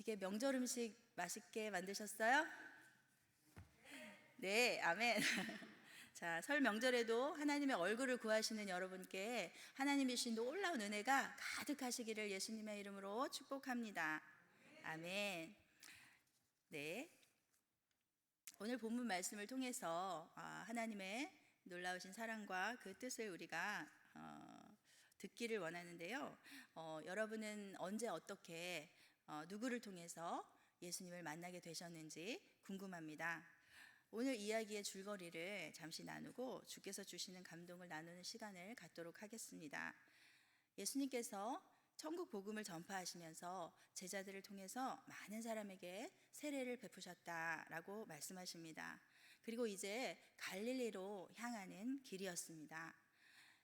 어떻게 명절 음식 맛있게 만드셨어요? 네, 아멘. 자, 설 명절에도 하나님의 얼굴을 구하시는 여러분께 하나님이 주신 놀라운 은혜가 가득하시기를 예수님의 이름으로 축복합니다. 아멘. 네, 오늘 본문 말씀을 통해서 하나님의 놀라우신 사랑과 그 뜻을 우리가 듣기를 원하는데요. 여러분은 언제 어떻게 누구를 통해서 예수님을 만나게 되셨는지 궁금합니다. 오늘 이야기의 줄거리를 잠시 나누고 주께서 주시는 감동을 나누는 시간을 갖도록 하겠습니다. 예수님께서 천국 복음을 전파하시면서 제자들을 통해서 많은 사람에게 세례를 베푸셨다라고 말씀하십니다. 그리고 이제 갈릴리로 향하는 길이었습니다.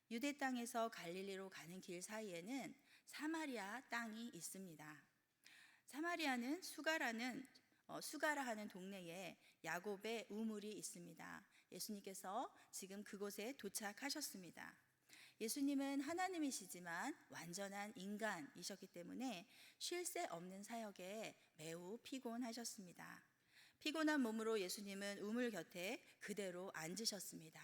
유대 땅에서 갈릴리로 가는 길 사이에는 사마리아 땅이 있습니다. 사마리아는 수가라 하는 동네에 야곱의 우물이 있습니다. 예수님께서 지금 그곳에 도착하셨습니다. 예수님은 하나님이시지만 완전한 인간이셨기 때문에 쉴 새 없는 사역에 매우 피곤하셨습니다. 피곤한 몸으로 예수님은 우물 곁에 그대로 앉으셨습니다.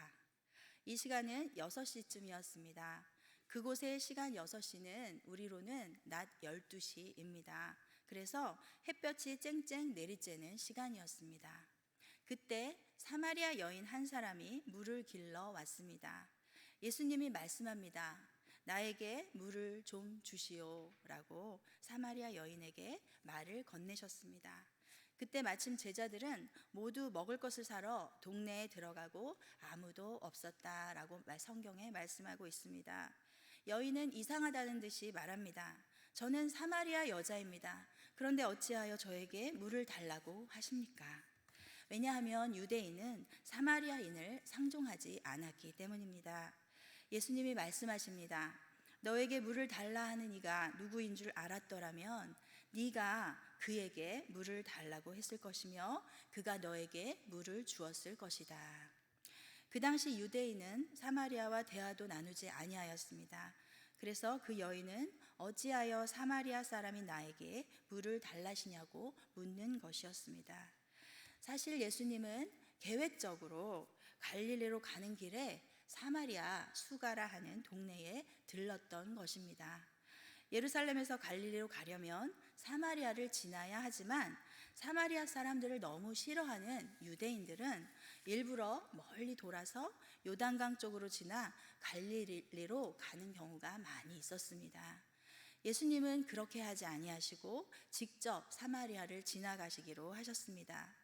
이 시간은 6시쯤이었습니다. 그곳의 시간 6시는 우리로는 낮 12시입니다. 그래서 햇볕이 쨍쨍 내리쬐는 시간이었습니다. 그때 사마리아 여인 한 사람이 물을 길러 왔습니다. 예수님이 말씀합니다. 나에게 물을 좀 주시오 라고 사마리아 여인에게 말을 건네셨습니다. 그때 마침 제자들은 모두 먹을 것을 사러 동네에 들어가고 아무도 없었다라고 성경에 말씀하고 있습니다. 여인은 이상하다는 듯이 말합니다. 저는 사마리아 여자입니다. 그런데 어찌하여 저에게 물을 달라고 하십니까? 왜냐하면 유대인은 사마리아인을 상종하지 않았기 때문입니다. 예수님이 말씀하십니다. 너에게 물을 달라 하는 이가 누구인 줄 알았더라면 네가 그에게 물을 달라고 했을 것이며 그가 너에게 물을 주었을 것이다. 그 당시 유대인은 사마리아와 대화도 나누지 아니하였습니다. 그래서 그 여인은 어찌하여 사마리아 사람이 나에게 물을 달라시냐고 묻는 것이었습니다. 사실 예수님은 계획적으로 갈릴리로 가는 길에 사마리아 수가라 하는 동네에 들렀던 것입니다. 예루살렘에서 갈릴리로 가려면 사마리아를 지나야 하지만 사마리아 사람들을 너무 싫어하는 유대인들은 일부러 멀리 돌아서 요단강 쪽으로 지나 갈릴리로 가는 경우가 많이 있었습니다. 예수님은 그렇게 하지 아니하시고 직접 사마리아를 지나가시기로 하셨습니다.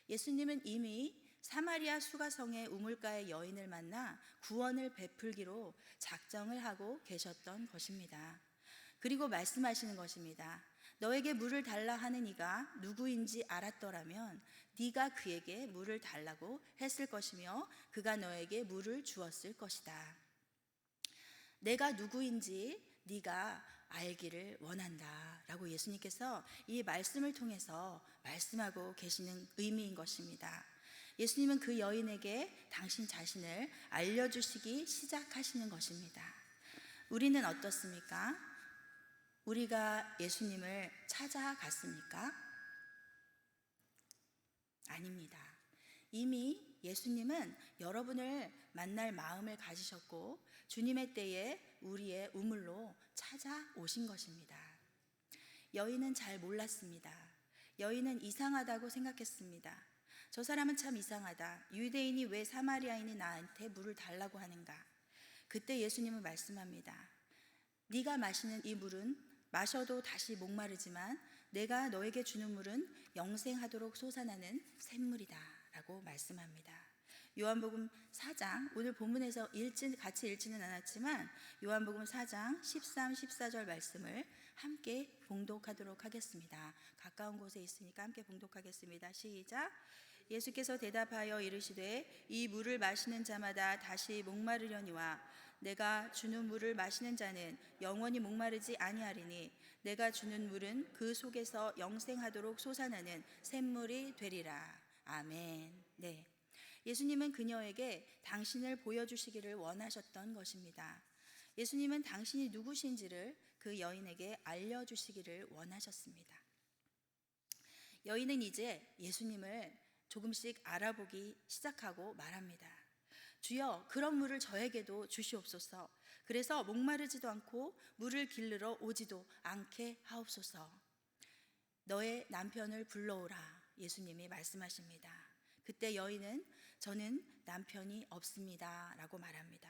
예수님은 이미 사마리아 수가성의 우물가의 여인을 만나 구원을 베풀기로 작정을 하고 계셨던 것입니다. 그리고 말씀하시는 것입니다. 너에게 물을 달라 하는 이가 누구인지 알았더라면 네가 그에게 물을 달라고 했을 것이며 그가 너에게 물을 주었을 것이다. 내가 누구인지 네가 알기를 원한다 라고 예수님께서 이 말씀을 통해서 말씀하고 계시는 의미인 것입니다. 예수님은 그 여인에게 당신 자신을 알려주시기 시작하시는 것입니다. 우리는 어떻습니까? 우리가 예수님을 찾아갔습니까? 아닙니다. 이미 예수님은 여러분을 만날 마음을 가지셨고 주님의 때에 우리의 우물로 찾아오신 것입니다. 여인은 잘 몰랐습니다. 여인은 이상하다고 생각했습니다. 저 사람은 참 이상하다. 유대인이 왜 사마리아인이 나한테 물을 달라고 하는가? 그때 예수님은 말씀합니다. 네가 마시는 이 물은 마셔도 다시 목마르지만 내가 너에게 주는 물은 영생하도록 솟아나는 샘물이다 라고 말씀합니다. 요한복음 4장, 오늘 본문에서 같이 읽지는 않았지만 요한복음 4장 13, 14절 말씀을 함께 봉독하도록 하겠습니다. 가까운 곳에 있으니까 함께 봉독하겠습니다. 시작. 예수께서 대답하여 이르시되 이 물을 마시는 자마다 다시 목마르려니와 내가 주는 물을 마시는 자는 영원히 목마르지 아니하리니 내가 주는 물은 그 속에서 영생하도록 솟아나는 샘물이 되리라. 아멘. 네. 예수님은 그녀에게 당신을 보여주시기를 원하셨던 것입니다. 예수님은 당신이 누구신지를 그 여인에게 알려주시기를 원하셨습니다. 여인은 이제 예수님을 조금씩 알아보기 시작하고 말합니다. 주여, 그런 물을 저에게도 주시옵소서. 그래서 목마르지도 않고 물을 길르러 오지도 않게 하옵소서. 너의 남편을 불러오라. 예수님이 말씀하십니다. 그때 여인은 저는 남편이 없습니다 라고 말합니다.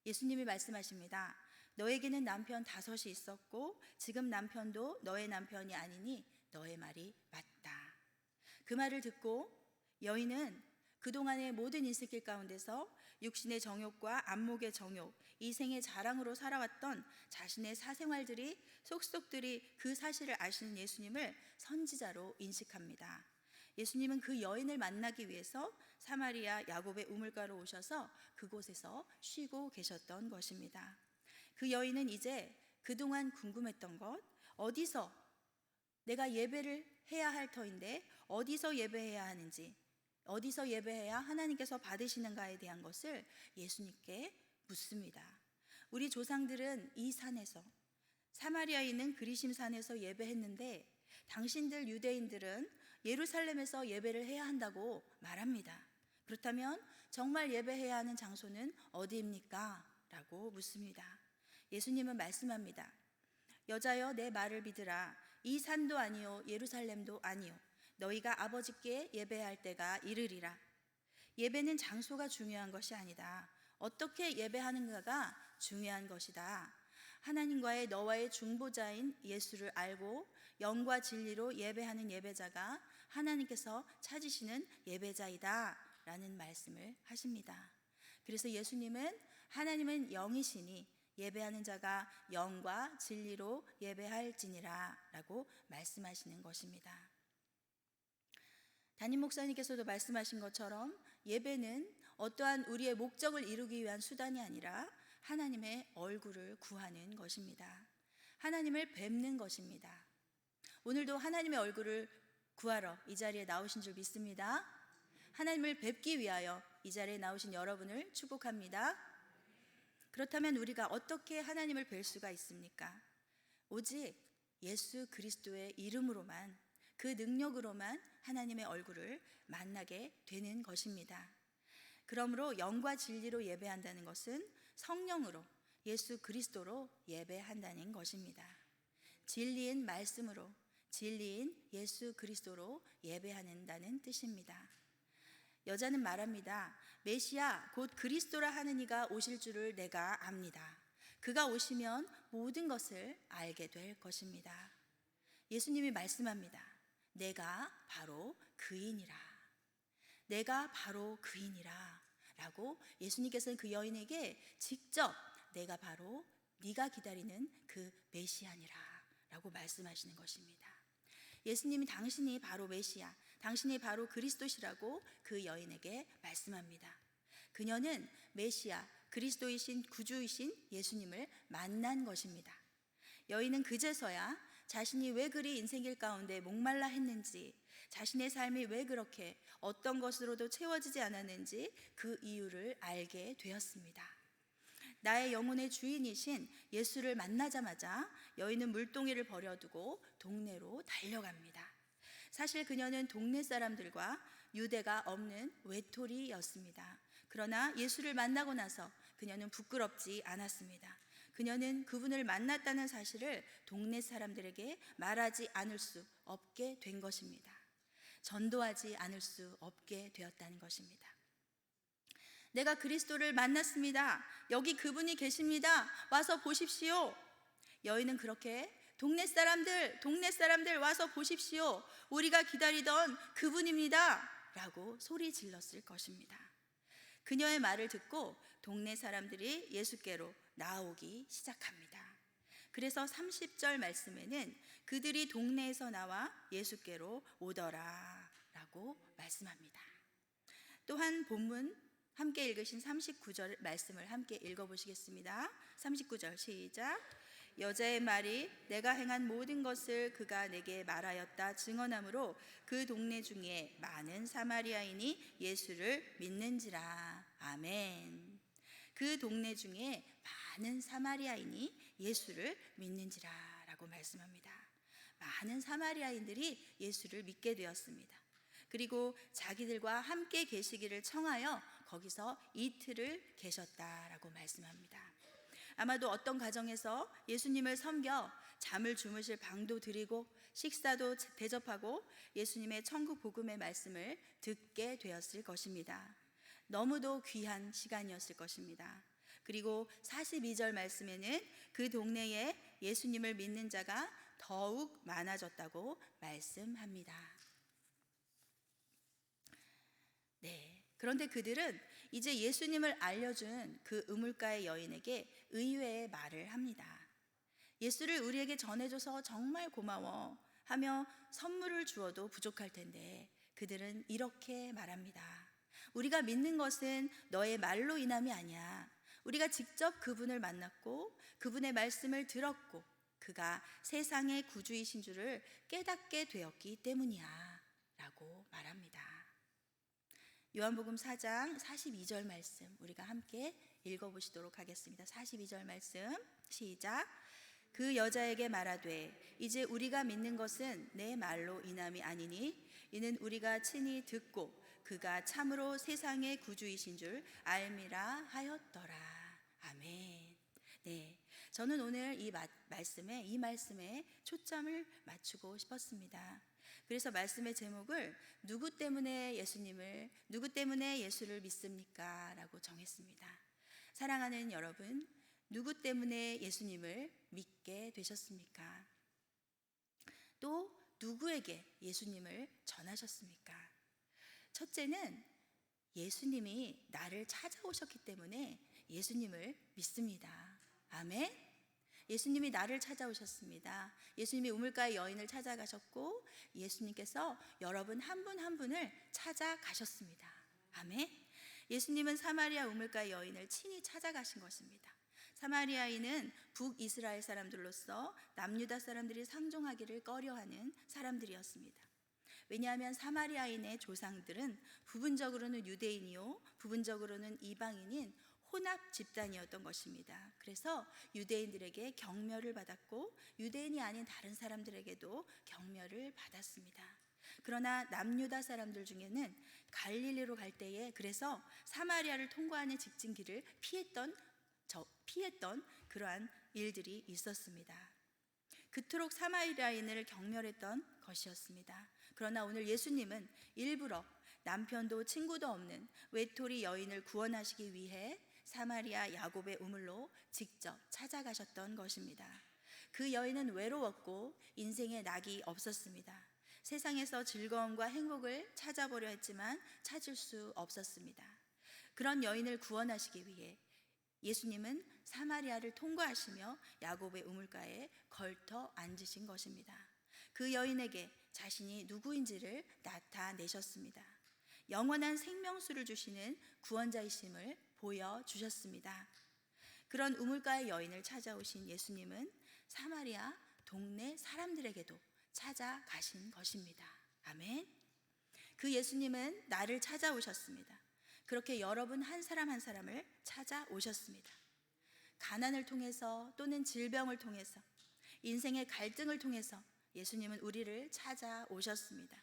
예수님이 말씀하십니다. 너에게는 남편 5이 있었고 지금 남편도 너의 남편이 아니니 너의 말이 맞다. 그 말을 듣고 여인은 그동안의 모든 인생길 가운데서 육신의 정욕과 안목의 정욕, 이생의 자랑으로 살아왔던 자신의 사생활들이 속속들이 그 사실을 아시는 예수님을 선지자로 인식합니다. 예수님은 그 여인을 만나기 위해서 사마리아 야곱의 우물가로 오셔서 그곳에서 쉬고 계셨던 것입니다. 그 여인은 이제 그동안 궁금했던 것, 어디서 내가 예배를 해야 할 터인데 어디서 예배해야 하는지, 어디서 예배해야 하나님께서 받으시는가에 대한 것을 예수님께 묻습니다. 우리 조상들은 이 산에서, 사마리아에 있는 그리심 산에서 예배했는데 당신들 유대인들은 예루살렘에서 예배를 해야 한다고 말합니다. 그렇다면 정말 예배해야 하는 장소는 어디입니까? 라고 묻습니다. 예수님은 말씀합니다. 여자여, 내 말을 믿으라. 이 산도 아니요 예루살렘도 아니요 너희가 아버지께 예배할 때가 이르리라. 예배는 장소가 중요한 것이 아니다. 어떻게 예배하는가가 중요한 것이다. 하나님과의 너와의 중보자인 예수를 알고 영과 진리로 예배하는 예배자가 하나님께서 찾으시는 예배자이다 라는 말씀을 하십니다. 그래서 예수님은 하나님은 영이시니 예배하는 자가 영과 진리로 예배할지니라 라고 말씀하시는 것입니다. 담임 목사님께서도 말씀하신 것처럼 예배는 어떠한 우리의 목적을 이루기 위한 수단이 아니라 하나님의 얼굴을 구하는 것입니다. 하나님을 뵙는 것입니다. 오늘도 하나님의 얼굴을 구하러 이 자리에 나오신 줄 믿습니다. 하나님을 뵙기 위하여 이 자리에 나오신 여러분을 축복합니다. 그렇다면 우리가 어떻게 하나님을 뵐 수가 있습니까? 오직 예수 그리스도의 이름으로만, 그 능력으로만 하나님의 얼굴을 만나게 되는 것입니다. 그러므로 영과 진리로 예배한다는 것은 성령으로, 예수 그리스도로 예배한다는 것입니다. 진리인 말씀으로, 진리인 예수 그리스도로 예배한다는 뜻입니다. 여자는 말합니다. 메시아 곧 그리스도라 하는 이가 오실 줄을 내가 압니다. 그가 오시면 모든 것을 알게 될 것입니다. 예수님이 말씀합니다. 내가 바로 그이니라. 내가 바로 그이니라 라고 예수님께서는 그 여인에게 직접 내가 바로 네가 기다리는 그 메시아니라 라고 말씀하시는 것입니다. 예수님이 당신이 바로 메시아, 당신이 바로 그리스도시라고 그 여인에게 말씀합니다. 그녀는 메시아, 그리스도이신 구주이신 예수님을 만난 것입니다. 여인은 그제서야 자신이 왜 그리 인생길 가운데 목말라 했는지, 자신의 삶이 왜 그렇게 어떤 것으로도 채워지지 않았는지 그 이유를 알게 되었습니다. 나의 영혼의 주인이신 예수를 만나자마자 여인은 물동이를 버려두고 동네로 달려갑니다. 사실 그녀는 동네 사람들과 유대가 없는 외톨이였습니다. 그러나 예수를 만나고 나서 그녀는 부끄럽지 않았습니다. 그녀는 그분을 만났다는 사실을 동네 사람들에게 말하지 않을 수 없게 된 것입니다. 전도하지 않을 수 없게 되었다는 것입니다. 내가 그리스도를 만났습니다. 여기 그분이 계십니다. 와서 보십시오. 여인은 그렇게 동네 사람들 와서 보십시오. 우리가 기다리던 그분입니다. 라고 소리 질렀을 것입니다. 그녀의 말을 듣고 동네 사람들이 예수께로 나오기 시작합니다. 그래서 30절 말씀에는 그들이 동네에서 나와 예수께로 오더라 라고 말씀합니다. 또한 본문 함께 읽으신 39절 말씀을 함께 읽어보시겠습니다. 39절 시작. 여자의 말이 내가 행한 모든 것을 그가 내게 말하였다 증언하므로 그 동네 중에 많은 사마리아인이 예수를 믿는지라. 아멘. 그 동네 중에 많은 사마리아인이 예수를 믿는지라 라고 말씀합니다. 많은 사마리아인들이 예수를 믿게 되었습니다. 그리고 자기들과 함께 계시기를 청하여 거기서 이틀을 계셨다라고 말씀합니다. 아마도 어떤 가정에서 예수님을 섬겨 잠을 주무실 방도 드리고 식사도 대접하고 예수님의 천국 복음의 말씀을 듣게 되었을 것입니다. 너무도 귀한 시간이었을 것입니다. 그리고 42절 말씀에는 그 동네에 예수님을 믿는 자가 더욱 많아졌다고 말씀합니다. 네. 그런데 그들은 이제 예수님을 알려준 그 우물가의 여인에게 의외의 말을 합니다. 예수를 우리에게 전해줘서 정말 고마워 하며 선물을 주어도 부족할 텐데 그들은 이렇게 말합니다. 우리가 믿는 것은 너의 말로 인함이 아니야. 우리가 직접 그분을 만났고 그분의 말씀을 들었고 그가 세상의 구주이신 줄을 깨닫게 되었기 때문이야 라고 말합니다. 요한복음 4장 42절 말씀 우리가 함께 읽어보시도록 하겠습니다. 42절 말씀 시작. 그 여자에게 말하되 이제 우리가 믿는 것은 내 말로 인함이 아니니 이는 우리가 친히 듣고 그가 참으로 세상의 구주이신 줄 알미라 하였더라. 아멘. 네, 저는 오늘 이 말씀에 초점을 맞추고 싶었습니다. 그래서 말씀의 제목을 누구 때문에 예수를 믿습니까? 라고 정했습니다. 사랑하는 여러분, 누구 때문에 예수님을 믿게 되셨습니까? 또 누구에게 예수님을 전하셨습니까? 첫째는 예수님이 나를 찾아오셨기 때문에 예수님을 믿습니다. 아멘. 예수님이 나를 찾아오셨습니다. 예수님이 우물가의 여인을 찾아가셨고 예수님께서 여러분 한 분 한 분을 찾아가셨습니다. 아멘. 예수님은 사마리아 우물가의 여인을 친히 찾아가신 것입니다. 사마리아인은 북이스라엘 사람들로서 남유다 사람들이 상종하기를 꺼려하는 사람들이었습니다. 왜냐하면 사마리아인의 조상들은 부분적으로는 유대인이요 부분적으로는 이방인인 혼합 집단이었던 것입니다. 그래서 유대인들에게 경멸을 받았고 유대인이 아닌 다른 사람들에게도 경멸을 받았습니다. 그러나 남유다 사람들 중에는 갈릴리로 갈 때에 그래서 사마리아를 통과하는 직진길을 피했던 그러한 일들이 있었습니다. 그토록 사마리아인을 경멸했던 것이었습니다. 그러나 오늘 예수님은 일부러 남편도 친구도 없는 외톨이 여인을 구원하시기 위해 사마리아 야곱의 우물로 직접 찾아가셨던 것입니다. 그 여인은 외로웠고 인생에 낙이 없었습니다. 세상에서 즐거움과 행복을 찾아보려 했지만 찾을 수 없었습니다. 그런 여인을 구원하시기 위해 예수님은 사마리아를 통과하시며 야곱의 우물가에 걸터 앉으신 것입니다. 그 여인에게 자신이 누구인지를 나타내셨습니다. 영원한 생명수를 주시는 구원자이심을 보여주셨습니다. 그런 우물가의 여인을 찾아오신 예수님은 사마리아 동네 사람들에게도 찾아가신 것입니다. 아멘. 그 예수님은 나를 찾아오셨습니다. 그렇게 여러분 한 사람 한 사람을 찾아오셨습니다. 가난을 통해서 또는 질병을 통해서 인생의 갈등을 통해서 예수님은 우리를 찾아오셨습니다.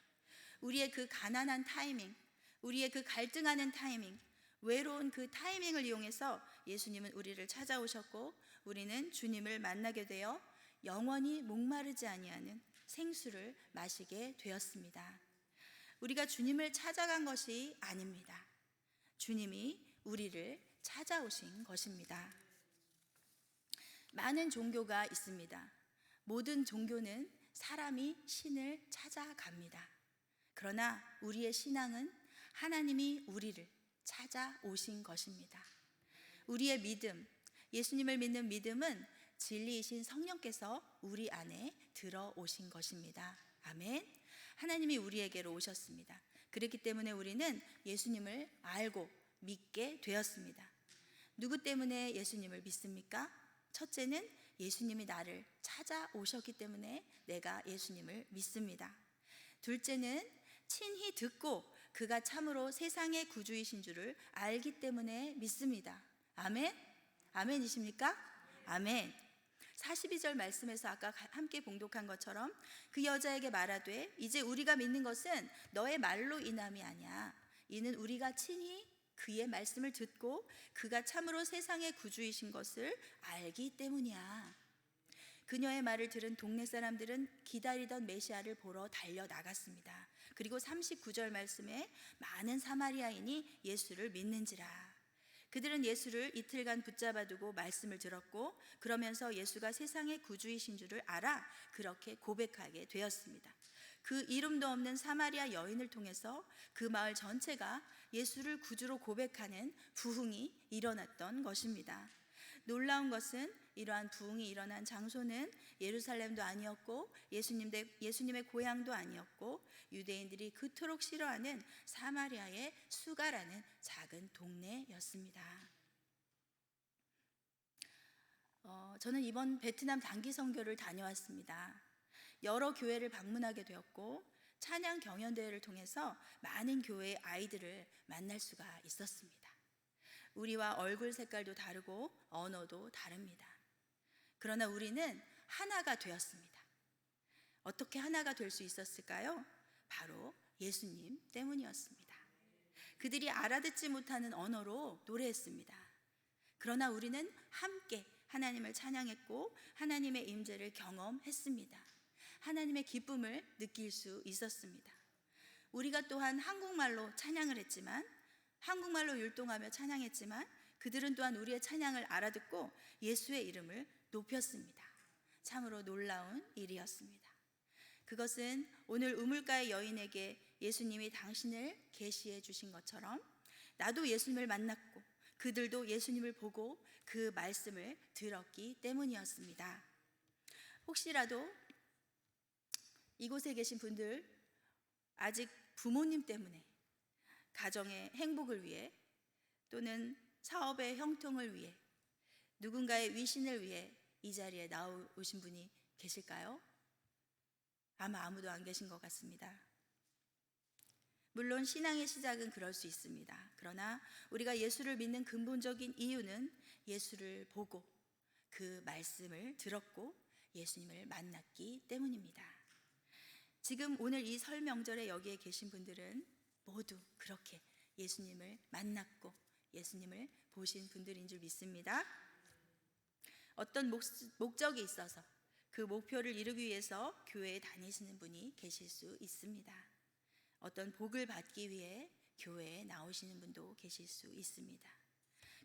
우리의 그 가난한 타이밍, 우리의 그 갈등하는 타이밍, 외로운 그 타이밍을 이용해서 예수님은 우리를 찾아오셨고 우리는 주님을 만나게 되어 영원히 목마르지 아니하는 생수를 마시게 되었습니다. 우리가 주님을 찾아간 것이 아닙니다. 주님이 우리를 찾아오신 것입니다. 많은 종교가 있습니다. 모든 종교는 사람이 신을 찾아갑니다. 그러나 우리의 신앙은 하나님이 우리를 찾아오신 것입니다. 우리의 믿음, 예수님을 믿는 믿음은 진리이신 성령께서 우리 안에 들어오신 것입니다. 아멘. 하나님이 우리에게로 오셨습니다. 그렇기 때문에 우리는 예수님을 알고 믿게 되었습니다. 누구 때문에 예수님을 믿습니까? 첫째는 예수님이 나를 찾아오셨기 때문에 내가 예수님을 믿습니다. 둘째는 친히 듣고 그가 참으로 세상의 구주이신 줄을 알기 때문에 믿습니다. 아멘? 아멘이십니까? 아멘. 42절 말씀에서 아까 함께 봉독한 것처럼 그 여자에게 말하되 이제 우리가 믿는 것은 너의 말로 인함이 아니야. 이는 우리가 친히 그의 말씀을 듣고 그가 참으로 세상의 구주이신 것을 알기 때문이야. 그녀의 말을 들은 동네 사람들은 기다리던 메시아를 보러 달려 나갔습니다. 그리고 39절 말씀에 많은 사마리아인이 예수를 믿는지라. 그들은 예수를 이틀간 붙잡아 두고 말씀을 들었고 그러면서 예수가 세상의 구주이신 줄을 알아 그렇게 고백하게 되었습니다. 그 이름도 없는 사마리아 여인을 통해서 그 마을 전체가 예수를 구주로 고백하는 부흥이 일어났던 것입니다. 놀라운 것은 이러한 부흥이 일어난 장소는 예루살렘도 아니었고 예수님의 고향도 아니었고 유대인들이 그토록 싫어하는 사마리아의 수가라는 작은 동네였습니다. 저는 이번 베트남 단기 선교를 다녀왔습니다. 여러 교회를 방문하게 되었고 찬양 경연대회를 통해서 많은 교회의 아이들을 만날 수가 있었습니다. 우리와 얼굴 색깔도 다르고 언어도 다릅니다. 그러나 우리는 하나가 되었습니다. 어떻게 하나가 될 수 있었을까요? 바로 예수님 때문이었습니다. 그들이 알아듣지 못하는 언어로 노래했습니다. 그러나 우리는 함께 하나님을 찬양했고 하나님의 임재를 경험했습니다. 하나님의 기쁨을 느낄 수 있었습니다. 우리가 또한 한국말로 찬양을 했지만 한국말로 율동하며 찬양했지만 그들은 또한 우리의 찬양을 알아듣고 예수의 이름을 높였습니다. 참으로 놀라운 일이었습니다. 그것은 오늘 우물가의 여인에게 예수님이 당신을 계시해 주신 것처럼 나도 예수님을 만났고 그들도 예수님을 보고 그 말씀을 들었기 때문이었습니다. 혹시라도 이곳에 계신 분들 아직 부모님 때문에 가정의 행복을 위해 또는 사업의 형통을 위해 누군가의 위신을 위해 이 자리에 나오신 분이 계실까요? 아마 아무도 안 계신 것 같습니다. 물론 신앙의 시작은 그럴 수 있습니다. 그러나 우리가 예수를 믿는 근본적인 이유는 예수를 보고 그 말씀을 들었고 예수님을 만났기 때문입니다. 지금 오늘 이 설 명절에 여기에 계신 분들은 모두 그렇게 예수님을 만났고 예수님을 보신 분들인 줄 믿습니다. 어떤 목적이 있어서 그 목표를 이루기 위해서 교회에 다니시는 분이 계실 수 있습니다. 어떤 복을 받기 위해 교회에 나오시는 분도 계실 수 있습니다.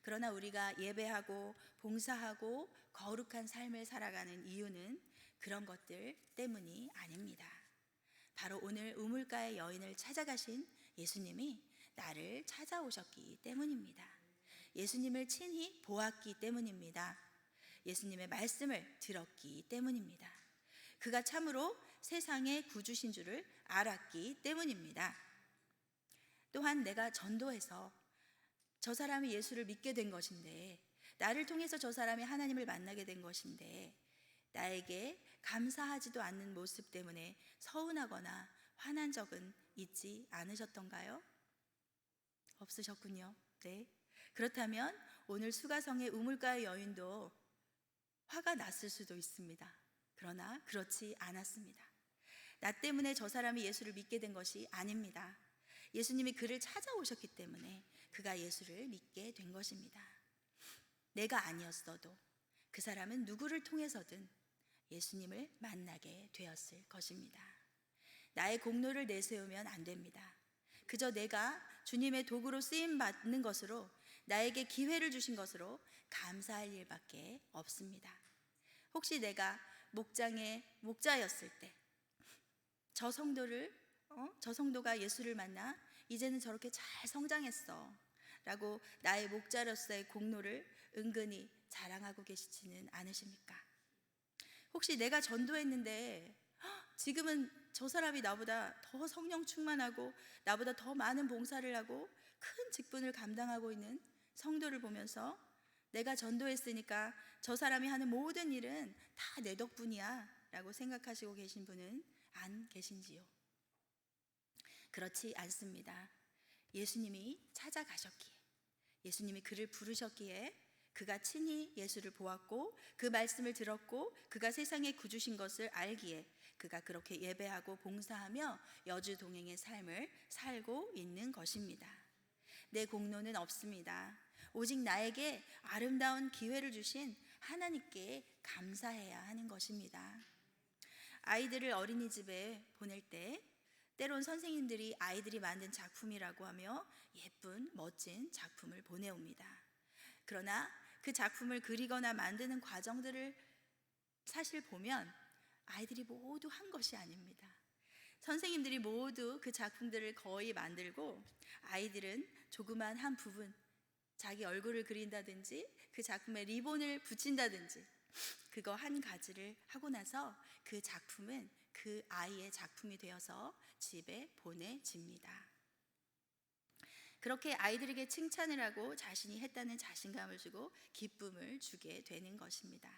그러나 우리가 예배하고 봉사하고 거룩한 삶을 살아가는 이유는 그런 것들 때문이 아닙니다. 바로 오늘 우물가의 여인을 찾아가신 예수님이 나를 찾아오셨기 때문입니다. 예수님을 친히 보았기 때문입니다. 예수님의 말씀을 들었기 때문입니다. 그가 참으로 세상의 구주신 줄을 알았기 때문입니다. 또한 내가 전도해서 저 사람이 예수를 믿게 된 것인데 나를 통해서 저 사람이 하나님을 만나게 된 것인데 나에게 감사하지도 않는 모습 때문에 서운하거나 화난 적은 있지 않으셨던가요? 없으셨군요. 네. 그렇다면 오늘 수가성의 우물가의 여인도 화가 났을 수도 있습니다. 그러나 그렇지 않았습니다. 나 때문에 저 사람이 예수를 믿게 된 것이 아닙니다. 예수님이 그를 찾아오셨기 때문에 그가 예수를 믿게 된 것입니다. 내가 아니었어도 그 사람은 누구를 통해서든 예수님을 만나게 되었을 것입니다. 나의 공로를 내세우면 안 됩니다. 그저 내가 주님의 도구로 쓰임 받는 것으로 나에게 기회를 주신 것으로 감사할 일밖에 없습니다. 혹시 내가 목장의 목자였을 때 저 성도가 예수를 만나 이제는 저렇게 잘 성장했어 라고 나의 목자로서의 공로를 은근히 자랑하고 계시지는 않으십니까? 혹시 내가 전도했는데 지금은 저 사람이 나보다 더 성령 충만하고 나보다 더 많은 봉사를 하고 큰 직분을 감당하고 있는 성도를 보면서 내가 전도했으니까 저 사람이 하는 모든 일은 다 내 덕분이야 라고 생각하시고 계신 분은 안 계신지요? 그렇지 않습니다. 예수님이 찾아가셨기에 예수님이 그를 부르셨기에 그가 친히 예수를 보았고 그 말씀을 들었고 그가 세상에 구주신 것을 알기에 그가 그렇게 예배하고 봉사하며 여주 동행의 삶을 살고 있는 것입니다. 내 공로는 없습니다. 오직 나에게 아름다운 기회를 주신 하나님께 감사해야 하는 것입니다. 아이들을 어린이집에 보낼 때 때론 선생님들이 아이들이 만든 작품이라고 하며 예쁜 멋진 작품을 보내옵니다. 그러나 그 작품을 그리거나 만드는 과정들을 사실 보면 아이들이 모두 한 것이 아닙니다. 선생님들이 모두 그 작품들을 거의 만들고 아이들은 조그만 한 부분, 자기 얼굴을 그린다든지 그 작품에 리본을 붙인다든지 그거 한 가지를 하고 나서 그 작품은 그 아이의 작품이 되어서 집에 보내집니다. 그렇게 아이들에게 칭찬을 하고 자신이 했다는 자신감을 주고 기쁨을 주게 되는 것입니다.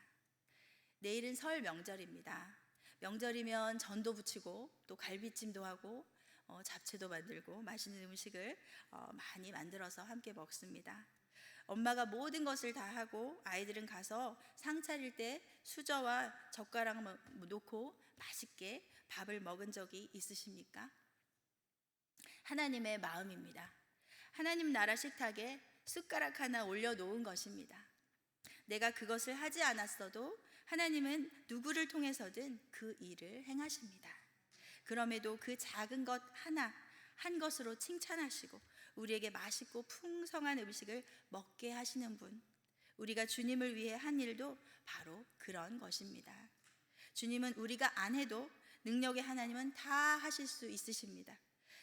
내일은 설 명절입니다. 명절이면 전도 부치고 또 갈비찜도 하고 잡채도 만들고 맛있는 음식을 많이 만들어서 함께 먹습니다. 엄마가 모든 것을 다 하고 아이들은 가서 상 차릴 때 수저와 젓가락 놓고 맛있게 밥을 먹은 적이 있으십니까? 하나님의 마음입니다. 하나님 나라 식탁에 숟가락 하나 올려놓은 것입니다. 내가 그것을 하지 않았어도 하나님은 누구를 통해서든 그 일을 행하십니다. 그럼에도 그 작은 것 하나 한 것으로 칭찬하시고 우리에게 맛있고 풍성한 음식을 먹게 하시는 분, 우리가 주님을 위해 한 일도 바로 그런 것입니다. 주님은 우리가 안 해도 능력의 하나님은 다 하실 수 있으십니다.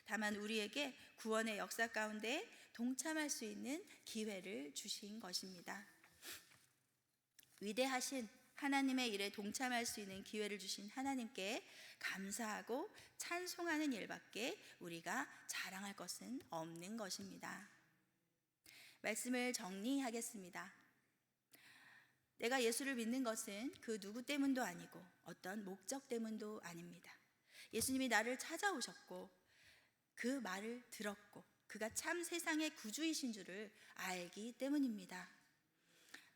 다만 우리에게 구원의 역사 가운데 동참할 수 있는 기회를 주신 것입니다. 위대하신 하나님의 일에 동참할 수 있는 기회를 주신 하나님께 감사하고 찬송하는 일밖에 우리가 자랑할 것은 없는 것입니다. 말씀을 정리하겠습니다. 내가 예수를 믿는 것은 그 누구 때문도 아니고 어떤 목적 때문도 아닙니다. 예수님이 나를 찾아오셨고 그 말을 들었고 그가 참 세상의 구주이신 줄을 알기 때문입니다.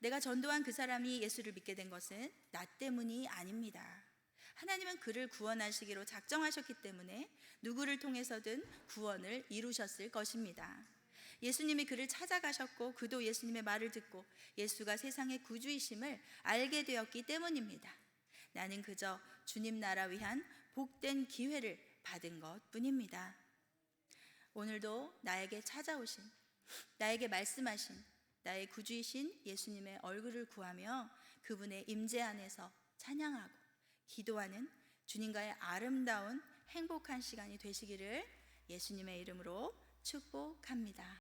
내가 전도한 그 사람이 예수를 믿게 된 것은 나 때문이 아닙니다. 하나님은 그를 구원하시기로 작정하셨기 때문에 누구를 통해서든 구원을 이루셨을 것입니다. 예수님이 그를 찾아가셨고 그도 예수님의 말을 듣고 예수가 세상의 구주이심을 알게 되었기 때문입니다. 나는 그저 주님 나라 위한 복된 기회를 받은 것 뿐입니다. 오늘도 나에게 찾아오신, 나에게 말씀하신 나의 구주이신 예수님의 얼굴을 구하며 그분의 임재 안에서 찬양하고 기도하는 주님과의 아름다운 행복한 시간이 되시기를 예수님의 이름으로 축복합니다.